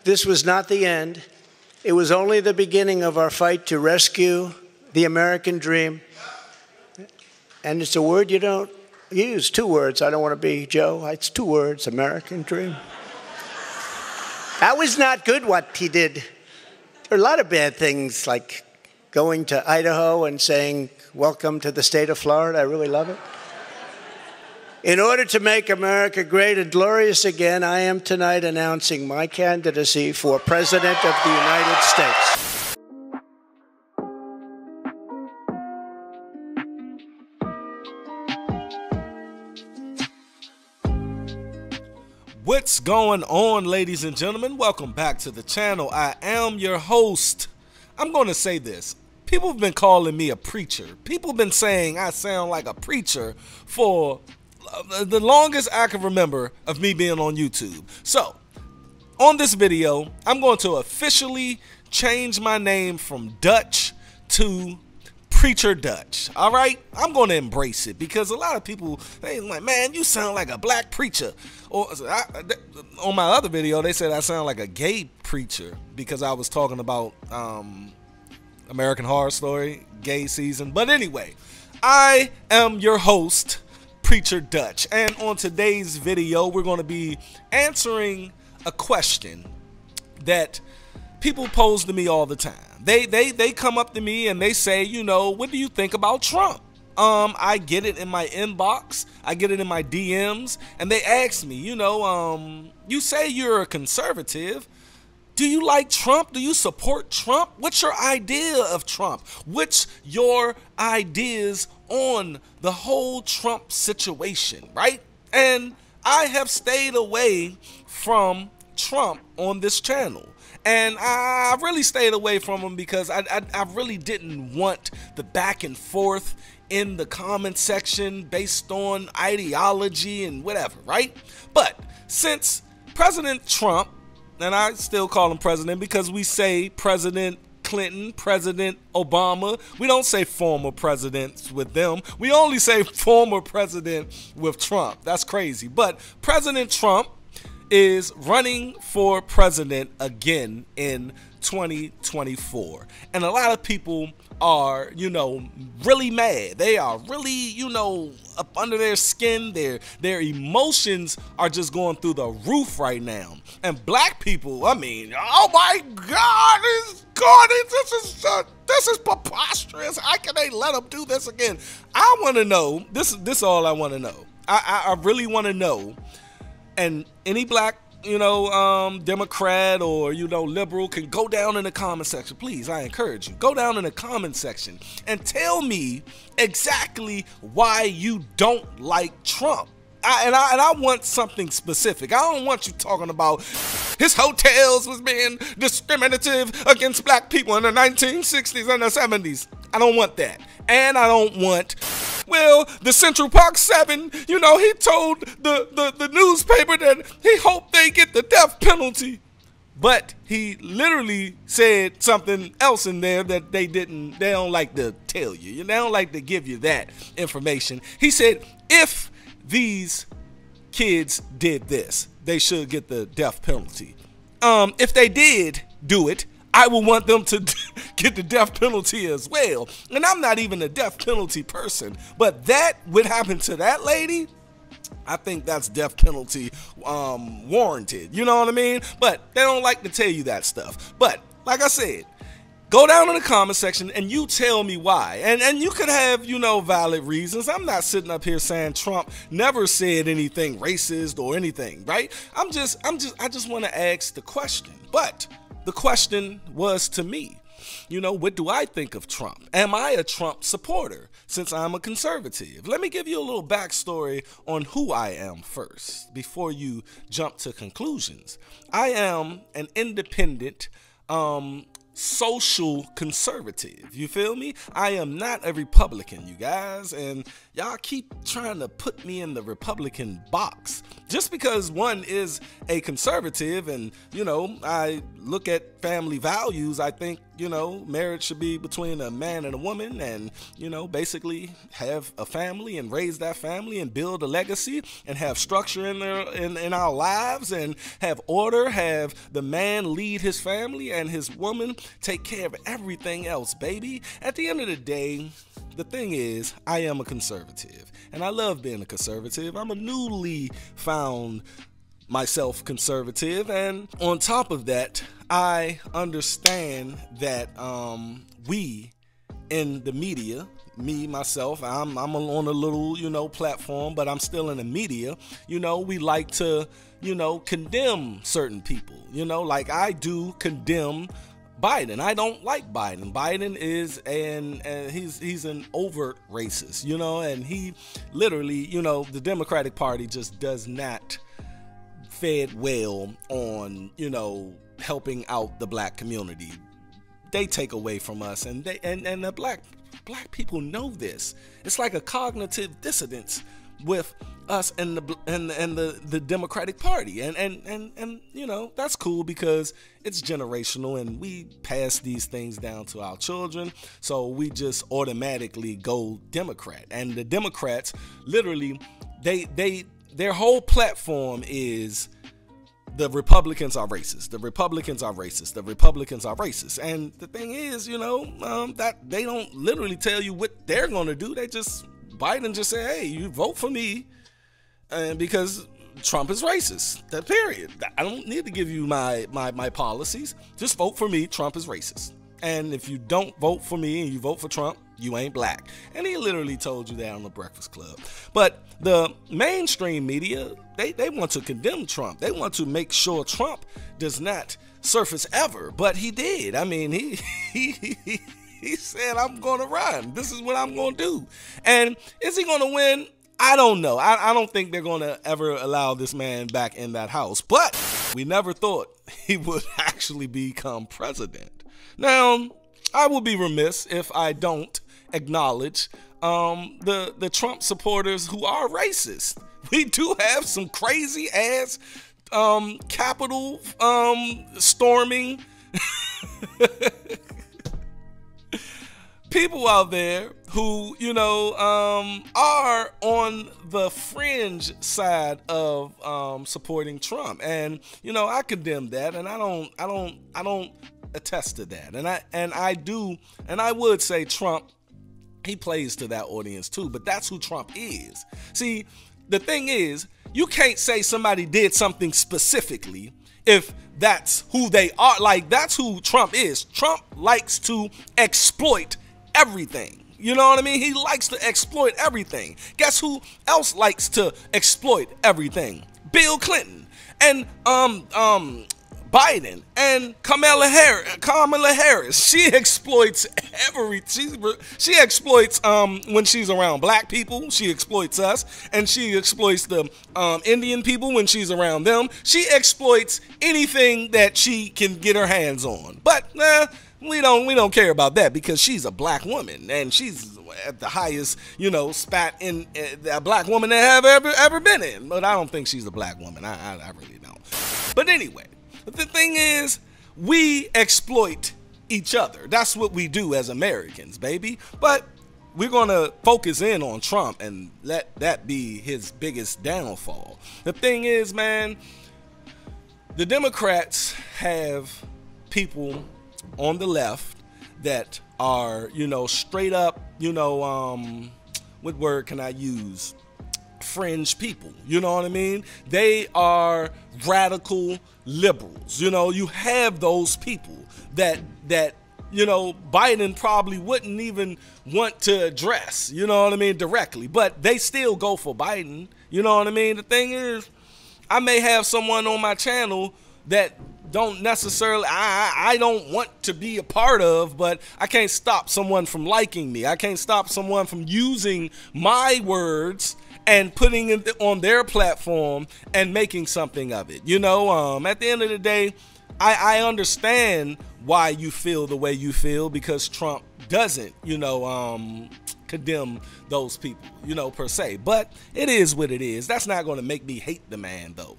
this was not the end. It was only the beginning of our fight to rescue the American dream. And it's a word you don't use, 2 words. I don't want to be Joe. It's 2 words, American dream. That was not good what he did. There are a lot of bad things, like going to Idaho and saying, welcome to the state of Florida. I really love it. In order to make America great and glorious again, I am tonight announcing my candidacy for President of the United States. What's going on, ladies and gentlemen? Welcome back to the channel. I am your host. I'm going to say this. People have been calling me a preacher. People have been saying I sound like a preacher for the longest I can remember of me being on YouTube. So, on this video, I'm going to officially change my name from Dutch to Preacher Dutch. All right, I'm going to embrace it because a lot of people, they like, man, you sound like a black preacher. Or on my other video, they said I sound like a gay preacher because I was talking about American Horror Story gay season. But anyway, I am your host, Preacher Dutch, and on today's video, we're going to be answering a question that people pose to me all the time. They come up to me and they say, you know, what do you think about Trump? I get it in my inbox, I get it in my DMs, and they ask me, you know, you say you're a conservative. Do you like Trump? Do you support Trump? What's your idea of Trump? What's your ideas on the whole Trump situation, right? And I have stayed away from Trump on this channel. And I really stayed away from him because I really didn't want the back and forth in the comment section based on ideology and whatever, right? But since President Trump, and I still call him president because we say President Clinton, President Obama. We don't say former presidents with them. We only say former president with Trump. That's crazy. But President Trump is running for president again in 2024. And a lot of people are, you know, really mad. They are really, you know, up under their skin. Their emotions are just going through the roof right now. And black people, I mean, oh my God, this is preposterous. How can they let them do this again? I want to know, this is all I want to know. I really want to know. And any black, you know, Democrat or, you know, liberal can go down in the comment section. Please, I encourage you. Go down in the comment section and tell me exactly why you don't like Trump. I want something specific. I don't want you talking about his hotels was being discriminative against black people in the 1960s and the 70s. I don't want that. And I don't want, well, the Central Park 7, you know, he told the newspaper that he hoped they get the death penalty. But he literally said something else in there that they don't like to tell you. They don't like to give you that information. He said, if these kids did this, they should get the death penalty. If they did do it, I would want them to get the death penalty as well. And I'm not even a death penalty person, but that would happen to that lady. I think that's death penalty warranted. You know what I mean? But they don't like to tell you that stuff. But like I said, go down in the comment section and you tell me why. And you could have, you know, valid reasons. I'm not sitting up here saying Trump never said anything racist or anything, right? I just want to ask the question. But the question was to me, you know, what do I think of Trump? Am I a Trump supporter since I'm a conservative? Let me give you a little backstory on who I am first before you jump to conclusions. I am an independent, social conservative. You feel me? I am not a Republican, you guys, and y'all keep trying to put me in the Republican box. Just because one is a conservative and, you know, I look at family values, I think you know, marriage should be between a man and a woman, and, you know, basically have a family and raise that family and build a legacy and have structure in our lives and have order, have the man lead his family and his woman take care of everything else, baby. At the end of the day, the thing is, I am a conservative, and I love being a conservative. I'm a newly found myself conservative, and on top of that, I understand that we in the media, me myself, I'm on a little, you know, platform, but I'm still in the media. You know, we like to, you know, condemn certain people, you know, like I do condemn Biden. I don't like Biden. Biden is he's an overt racist, you know, and he literally, you know, the Democratic Party just does not fed well on, you know, helping out the black community. They take away from us, and the black people know this. It's like a cognitive dissonance with us and the Democratic Party, and you know, that's cool because it's generational, and we pass these things down to our children, so we just automatically go Democrat. And the Democrats literally, their whole platform is the Republicans are racist. The Republicans are racist. The Republicans are racist. And the thing is, you know, that they don't literally tell you what they're going to do. They just, Biden just say, hey, you vote for me, and because Trump is racist. That period. I don't need to give you my policies. Just vote for me. Trump is racist. And if you don't vote for me and you vote for Trump, you ain't black. And he literally told you that on the Breakfast Club. But the mainstream media, they want to condemn Trump. They want to make sure Trump does not surface ever. But he did. I mean, he said, I'm going to run. This is what I'm going to do. And is he going to win? I don't know. I don't think they're going to ever allow this man back in that house. But we never thought he would actually become president. Now, I will be remiss if I don't acknowledge the Trump supporters who are racist. We do have some crazy ass Capitol storming people out there who, you know, are on the fringe side of supporting Trump, and you know, I condemn that, and I don't attest to that, and I would say Trump, he plays to that audience too, but that's who Trump is. See, the thing is, you can't say somebody did something specifically if that's who they are. Like, that's who Trump is. Trump likes to exploit everything. You know what I mean? He likes to exploit everything. Guess who else likes to exploit everything? Bill Clinton and Biden and Kamala Harris. She exploits she exploits when she's around black people. She exploits us, and she exploits the Indian people when she's around them. She exploits anything that she can get her hands on. But we don't care about that because she's a black woman, and she's at the highest, you know, spat in a black woman that have ever been in. But I don't think she's a black woman. I really don't. But anyway, the thing is, we exploit each other. That's what we do as Americans, baby. But we're going to focus in on Trump and let that be his biggest downfall. The thing is, man, the Democrats have people on the left that are, you know, straight up, you know, what word can I use? Fringe people, you know what I mean? They are radical liberals. You know, you have those people that you know, Biden probably wouldn't even want to address, you know what I mean, directly, but they still go for Biden. You know what I mean? The thing is, I may have someone on my channel that don't necessarily, I don't want to be a part of, but I can't stop someone from liking me. I can't stop someone from using my words and putting it on their platform and making something of it. You know, at the end of the day, I understand why you feel the way you feel, because Trump doesn't, you know, condemn those people, you know, per se. But it is what it is. That's not going to make me hate the man, though.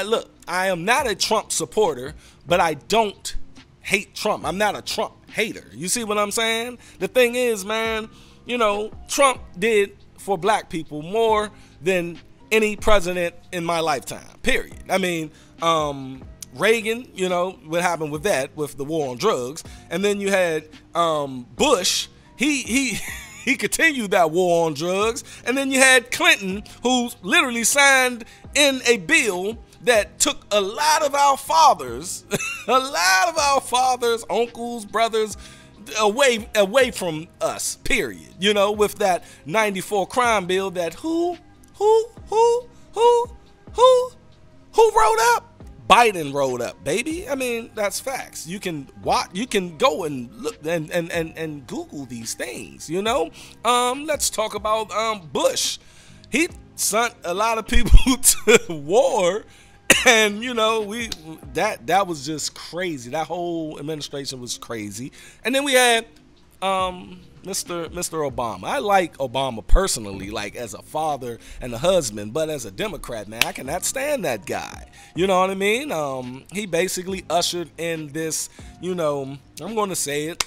Look, I am not a Trump supporter, but I don't hate Trump. I'm not a Trump hater. You see what I'm saying? The thing is, man, you know, Trump did for black people more than any president in my lifetime, period. I mean, Reagan, you know, what happened with that, with the war on drugs. And then you had Bush. He continued that war on drugs. And then you had Clinton, who literally signed in a bill that took a lot of our fathers, uncles, brothers, away from us, period. You know, with that 94 crime bill that who wrote up? Biden wrote up, baby. I mean, that's facts. You can go and look and Google these things, you know? Let's talk about Bush. He sent a lot of people to war, and you know, that was just crazy. That whole administration was crazy. And then we had Mr. Obama. I like Obama personally, like as a father and a husband, but as a Democrat, man, I cannot stand that guy. You know what I mean? He basically ushered in this, you know, I'm going to say it,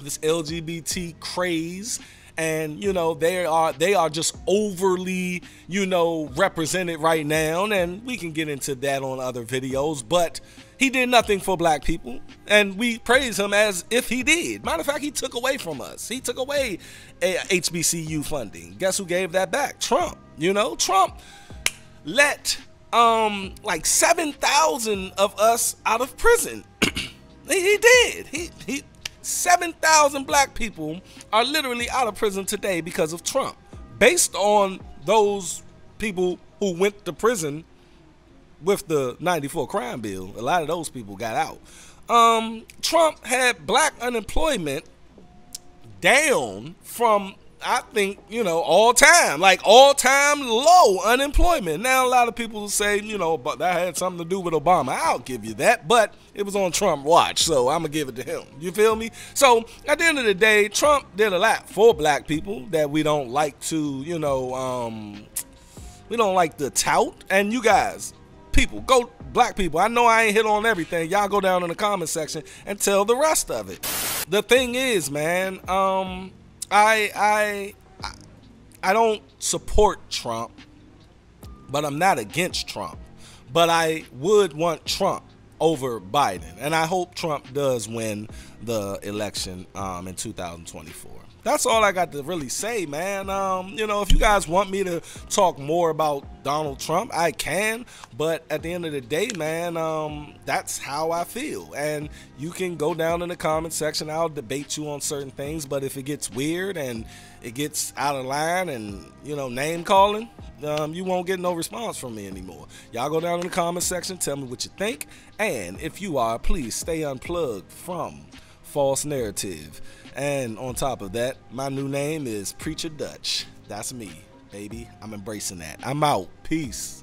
this LGBT craze. And, you know, they are just overly, you know, represented right now. And we can get into that on other videos. But he did nothing for black people. And we praise him as if he did. Matter of fact, he took away from us. He took away HBCU funding. Guess who gave that back? Trump. You know, Trump let like 7,000 of us out of prison. He did. He 7,000 black people are literally out of prison today because of Trump. Based on those people who went to prison with the 94 crime bill, a lot of those people got out. Trump had black unemployment down from, I think, you know, all-time low unemployment. Now, a lot of people say, you know, but that had something to do with Obama. I'll give you that, but it was on Trump watch, so I'm going to give it to him. You feel me? So, at the end of the day, Trump did a lot for black people that we don't like to, you know, we don't like to tout. And you guys, people, go, black people, I know I ain't hit on everything. Y'all go down in the comment section and tell the rest of it. The thing is, man, I don't support Trump, but I'm not against Trump. But I would want Trump over Biden, and I hope Trump does win the election in 2024. That's all I got to really say, man. You know, if you guys want me to talk more about Donald Trump, I can. But at the end of the day, man, that's how I feel. And you can go down in the comment section. I'll debate you on certain things. But if it gets weird and it gets out of line and, you know, name calling, you won't get no response from me anymore. Y'all go down in the comment section. Tell me what you think. And if you are, please stay unplugged from false narrative. And on top of that, my new name is Preacher Dutch. That's me, baby. I'm embracing that. I'm out. Peace.